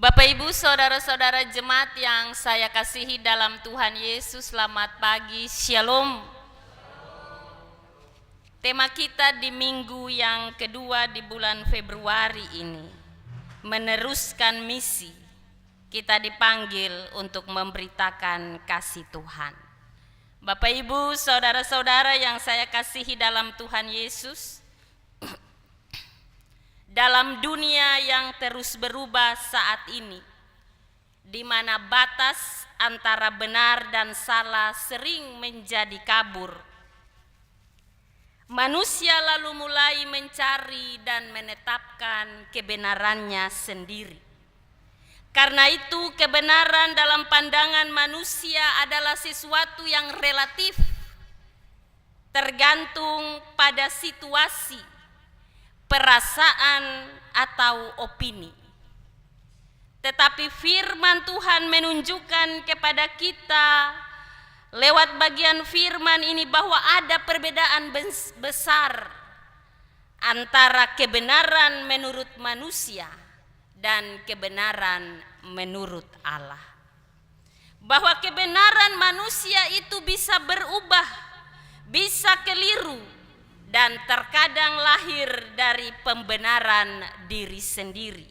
Bapak Ibu, saudara-saudara jemaat yang saya kasihi dalam Tuhan Yesus, selamat pagi, Shalom. Tema kita di minggu yang kedua di bulan Februari ini, meneruskan misi. Kita dipanggil untuk memberitakan kasih Tuhan. Bapak Ibu, saudara-saudara yang saya kasihi dalam Tuhan Yesus, dalam dunia yang terus berubah saat ini, di mana batas antara benar dan salah sering menjadi kabur, manusia lalu mulai mencari dan menetapkan kebenarannya sendiri. Karena itu, kebenaran dalam pandangan manusia adalah sesuatu yang relatif, tergantung pada situasi, perasaan atau opini. Tetapi firman Tuhan menunjukkan kepada kita lewat bagian firman ini bahwa ada perbedaan besar antara kebenaran menurut manusia dan kebenaran menurut Allah. Bahwa kebenaran manusia itu bisa berubah, bisa keliru, dan terkadang lahir dari pembenaran diri sendiri.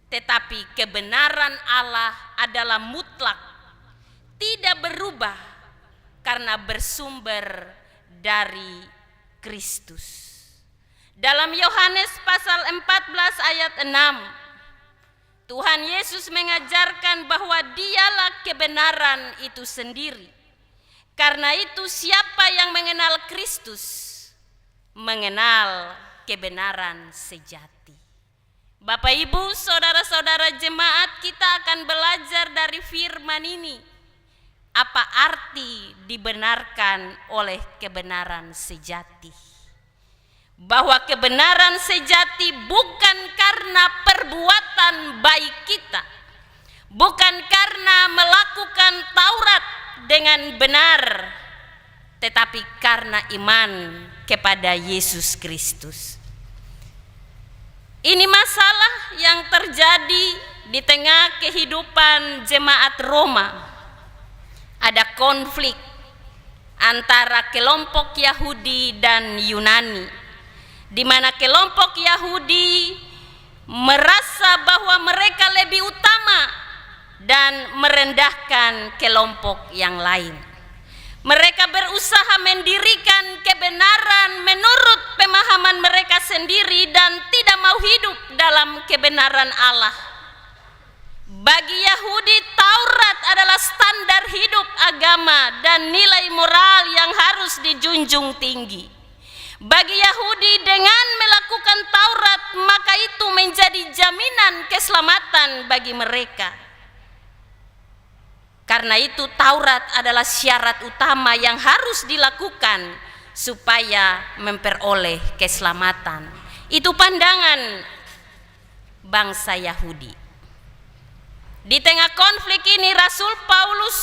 Tetapi kebenaran Allah adalah mutlak, tidak berubah karena bersumber dari Kristus. Dalam Yohanes pasal 14 ayat 6, Tuhan Yesus mengajarkan bahwa dialah kebenaran itu sendiri. Karena itu siapa yang mengenal Kristus, mengenal kebenaran sejati. Bapak Ibu, saudara-saudara jemaat, kita akan belajar dari firman ini. Apa arti dibenarkan oleh kebenaran sejati? Bahwa kebenaran sejati bukan karena perbuatan baik kita, bukan karena melakukan Taurat dengan benar, tetapi karena iman kepada Yesus Kristus. Ini masalah yang terjadi di tengah kehidupan jemaat Roma. Ada konflik antara kelompok Yahudi dan Yunani, di mana kelompok Yahudi merasa bahwa mereka lebih utama dan merendahkan kelompok yang lain. Mereka berusaha mendirikan kebenaran menurut pemahaman mereka sendiri dan tidak mau hidup dalam kebenaran Allah. Bagi Yahudi, Taurat adalah standar hidup agama dan nilai moral yang harus dijunjung tinggi. Bagi Yahudi, dengan melakukan Taurat, maka itu menjadi jaminan keselamatan bagi mereka. Karena itu Taurat adalah syarat utama yang harus dilakukan supaya memperoleh keselamatan. Itu pandangan bangsa Yahudi. Di tengah konflik ini Rasul Paulus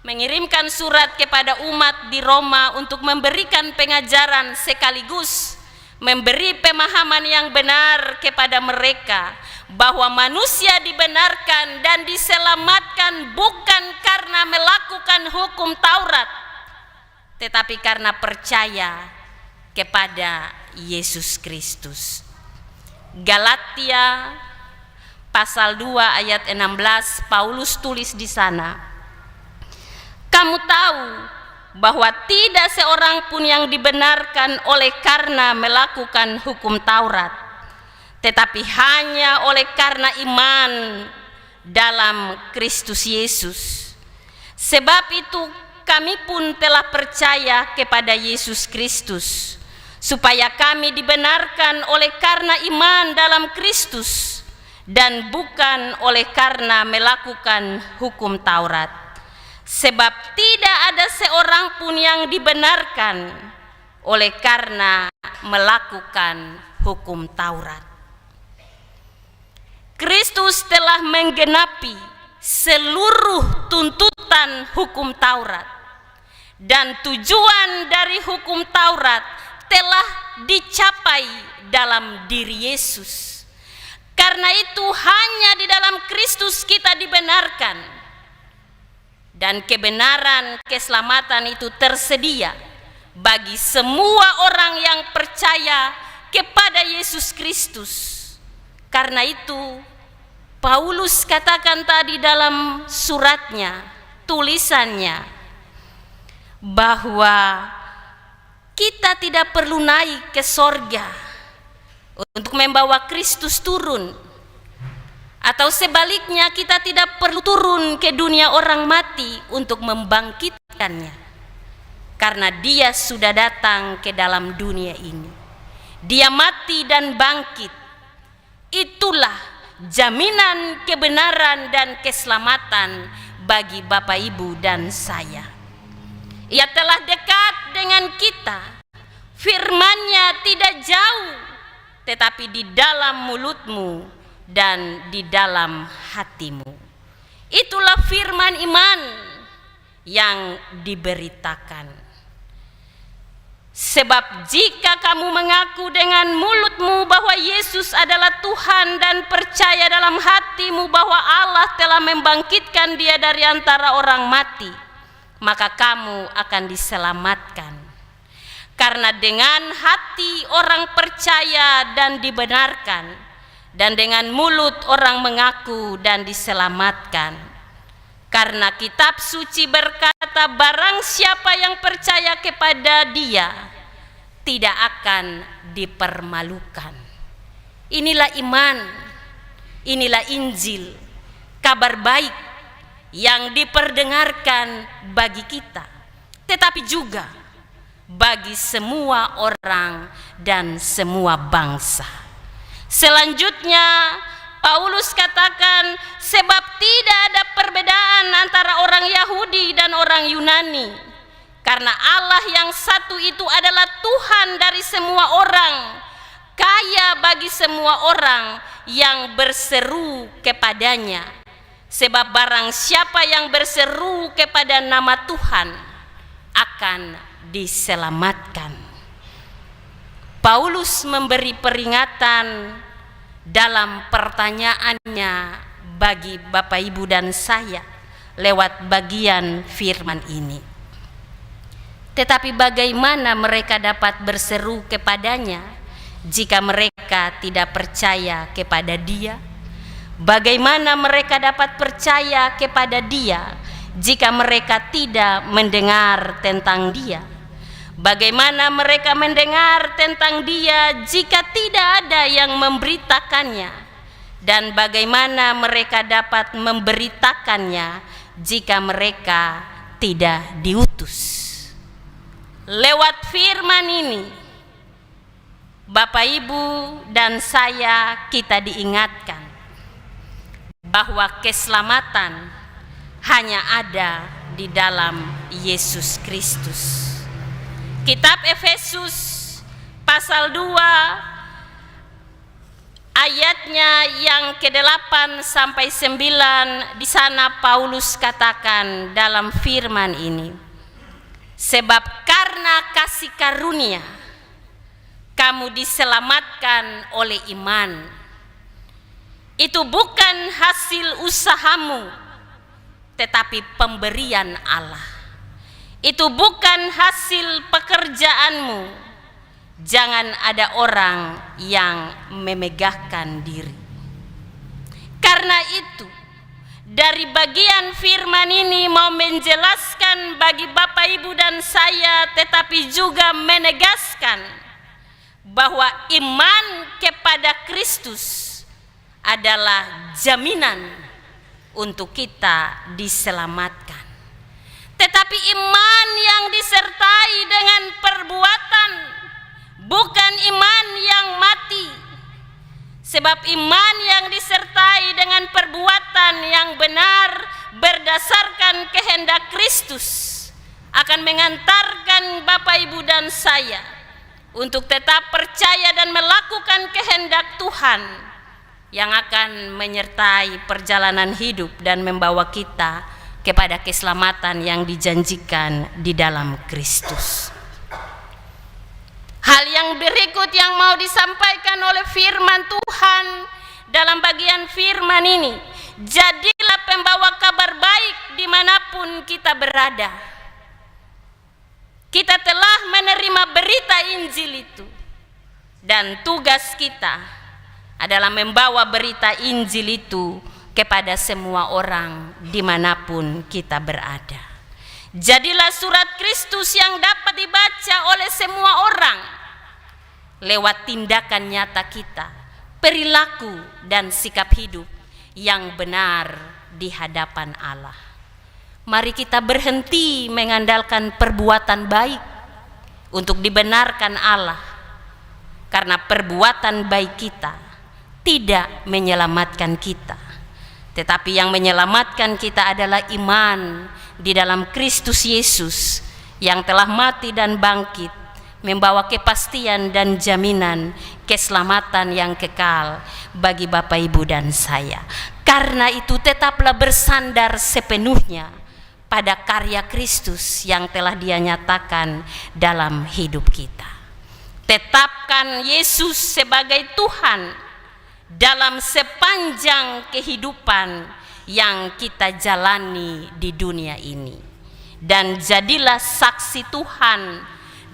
mengirimkan surat kepada umat di Roma untuk memberikan pengajaran sekaligus memberi pemahaman yang benar kepada mereka bahwa manusia dibenarkan dan diselamatkan bukan karena melakukan hukum Taurat, tetapi karena percaya kepada Yesus Kristus. Galatia pasal 2 ayat 16, Paulus tulis di sana, kamu tahu bahwa tidak seorang pun yang dibenarkan oleh karena melakukan hukum Taurat, tetapi hanya oleh karena iman dalam Kristus Yesus. Sebab itu kami pun telah percaya kepada Yesus Kristus, supaya kami dibenarkan oleh karena iman dalam Kristus dan bukan oleh karena melakukan hukum Taurat. Sebab tidak ada seorang pun yang dibenarkan oleh karena melakukan hukum Taurat. Kristus telah menggenapi seluruh tuntutan hukum Taurat, dan tujuan dari hukum Taurat telah dicapai dalam diri Yesus. Karena Karena itu hanya di dalam Kristus kita dibenarkan, dan kebenaran keselamatan itu tersedia bagi semua orang yang percaya kepada Yesus Kristus. Karena itu Paulus katakan tadi dalam suratnya, tulisannya, bahwa kita tidak perlu naik ke sorga untuk membawa Kristus turun, atau sebaliknya kita tidak perlu turun ke dunia orang mati untuk membangkitkannya, karena dia sudah datang ke dalam dunia ini. Dia mati dan bangkit. Itulah jaminan kebenaran dan keselamatan bagi Bapak, Ibu, dan saya. Ia telah dekat dengan kita. Firman-Nya tidak jauh, tetapi di dalam mulutmu dan di dalam hatimu. Itulah firman iman yang diberitakan. Sebab jika kamu mengaku dengan mulutmu bahwa Yesus adalah Tuhan dan percaya dalam hatimu bahwa Allah telah membangkitkan Dia dari antara orang mati, maka kamu akan diselamatkan. Karena dengan hati orang percaya dan dibenarkan, dan dengan mulut orang mengaku dan diselamatkan. Karena kitab suci berkata, barang siapa yang percaya kepada Dia tidak akan dipermalukan. Inilah iman, inilah Injil, kabar baik yang diperdengarkan bagi kita, tetapi juga bagi semua orang dan semua bangsa. Selanjutnya Paulus katakan, sebab tidak ada perbedaan antara orang Yahudi dan orang Yunani, karena Allah yang satu itu adalah Tuhan dari semua orang, kaya bagi semua orang yang berseru kepadanya. Sebab barang siapa yang berseru kepada nama Tuhan akan diselamatkan. Paulus memberi peringatan dalam pertanyaannya bagi Bapak, Ibu, dan saya lewat bagian firman ini. Tetapi bagaimana mereka dapat berseru kepadanya jika mereka tidak percaya kepada Dia? Bagaimana mereka dapat percaya kepada Dia jika mereka tidak mendengar tentang Dia? Bagaimana mereka mendengar tentang Dia jika tidak ada yang memberitakannya? Dan bagaimana mereka dapat memberitakannya jika mereka tidak diutus? Lewat firman ini, Bapak, Ibu, dan saya, kita diingatkan bahwa keselamatan hanya ada di dalam Yesus Kristus. Kitab Efesus pasal 2 ayatnya yang ke-8 sampai 9, di sana Paulus katakan dalam firman ini, sebab karena kasih karunia kamu diselamatkan oleh iman. Itu bukan hasil usahamu, tetapi pemberian Allah. Itu bukan hasil pekerjaanmu. Jangan ada orang yang memegahkan diri. Karena itu, dari bagian firman ini mau menjelaskan bagi Bapak, Ibu, dan saya, tetapi juga menegaskan bahwa iman kepada Kristus adalah jaminan untuk kita diselamatkan. Tetapi iman yang disertai dengan perbuatan, bukan iman yang mati. Sebab iman yang disertai dengan perbuatan yang benar berdasarkan kehendak Kristus akan mengantarkan Bapak, Ibu, dan saya untuk tetap percaya dan melakukan kehendak Tuhan yang akan menyertai perjalanan hidup dan membawa kita kepada keselamatan yang dijanjikan di dalam Kristus. Hal yang berikut yang mau disampaikan oleh firman Tuhan dalam bagian firman ini, jadilah pembawa kabar baik dimanapun kita berada. Kita telah menerima berita Injil itu, dan tugas kita adalah membawa berita Injil itu kepada semua orang dimanapun kita berada. Jadilah surat Kristus yang dapat dibaca oleh semua orang lewat tindakan nyata kita, perilaku dan sikap hidup yang benar di hadapan Allah. Mari kita berhenti mengandalkan perbuatan baik untuk dibenarkan Allah, karena perbuatan baik kita tidak menyelamatkan kita, tetapi yang menyelamatkan kita adalah iman di dalam Kristus Yesus yang telah mati dan bangkit, membawa kepastian dan jaminan keselamatan yang kekal bagi Bapak, Ibu, dan saya. Karena itu tetaplah bersandar sepenuhnya pada karya Kristus yang telah Dia nyatakan dalam hidup kita. Tetapkan Yesus sebagai Tuhan dalam sepanjang kehidupan yang kita jalani di dunia ini, dan jadilah saksi Tuhan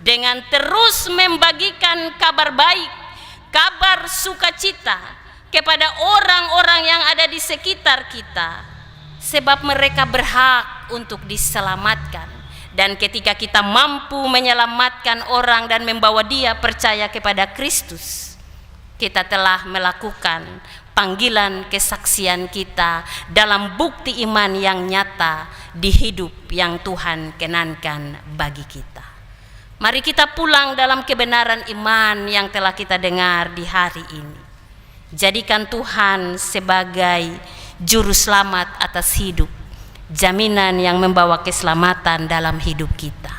dengan terus membagikan kabar baik, kabar sukacita kepada orang-orang yang ada di sekitar kita, sebab mereka berhak untuk diselamatkan. Dan ketika kita mampu menyelamatkan orang dan membawa dia percaya kepada Kristus, kita telah melakukan panggilan kesaksian kita dalam bukti iman yang nyata di hidup yang Tuhan kenankan bagi kita. Mari kita pulang dalam kebenaran iman yang telah kita dengar di hari ini. Jadikan Tuhan sebagai juru selamat atas hidup, jaminan yang membawa keselamatan dalam hidup kita.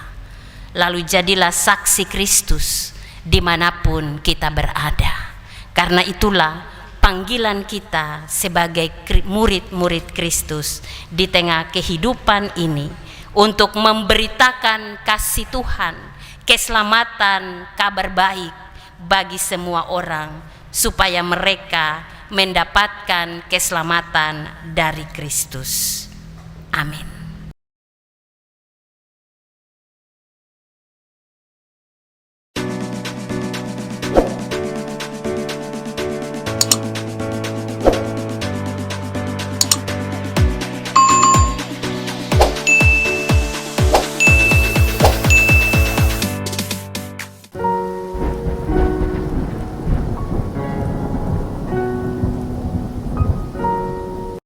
Lalu jadilah saksi Kristus dimanapun kita berada. Karena itulah panggilan kita sebagai murid-murid Kristus di tengah kehidupan ini, untuk memberitakan kasih Tuhan, keselamatan, kabar baik bagi semua orang, supaya mereka mendapatkan keselamatan dari Kristus. Amin.